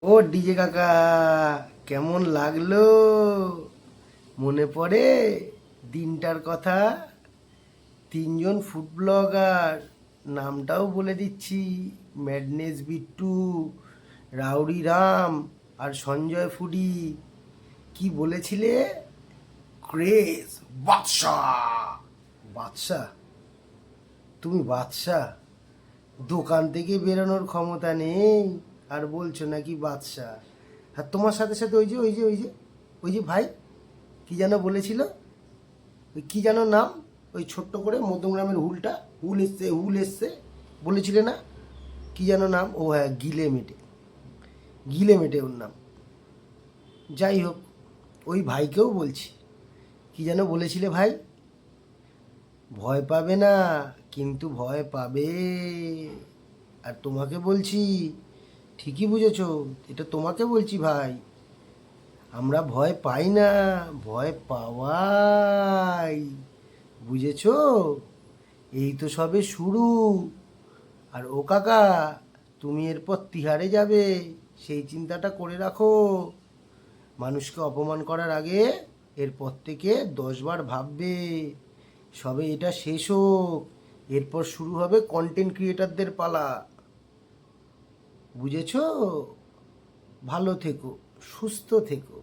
ও DJ কাকা, কেমন লাগলো? মনে পড়ে দিনটার কথা? তিনজন ফুড ব্লগার, নামটাও বলে দিচ্ছি, ম্যাডনেস বিট্টু, রাউডি রাম আর সঞ্জয় ফুডি। কি বলেছিলে? ক্রেজ বাদশাহ। বাদশাহ? তুমি বাদশাহ? দোকান থেকে বেরোনোর ক্ষমতা নেই আর বলছো নাকি বাদশা? আর তোমার সাথে সাথে ওই যে ভাই, কি যেন বলেছিল? ওই কি যেন নাম? ওই ছোট্ট করে মধ্যমগ্রামের হুলটা, হুল এসছে বলেছিলে না? কি যেন নাম? ও হ্যাঁ, গিলে মেটে ওর নাম। যাই হোক, ওই ভাইকেও বলছি, কি যেন বলেছিলে ভাই? ভয় পাবে না, কিন্তু ভয় পাবে। আর তোমাকে বলছি, ঠিকই বুঝেছো, এটা তোমাকে বলছি ভাই। আমরা ভয় পাই না, ভয় পাওয়াই। বুঝেছো? এই তো সবে শুরু। আর ও কাকা, তুমি এরপর তিহারে যাবে, সেই চিন্তাটা করে রাখো। মানুষকে অপমান করার আগে এরপর থেকে 10 বার ভাববে। সবে এটা শেষ হোক, এরপর শুরু হবে কন্টেন্ট ক্রিয়েটারদের পালা। বুঝেছো? ভালো থেকো, সুস্থ থেকো।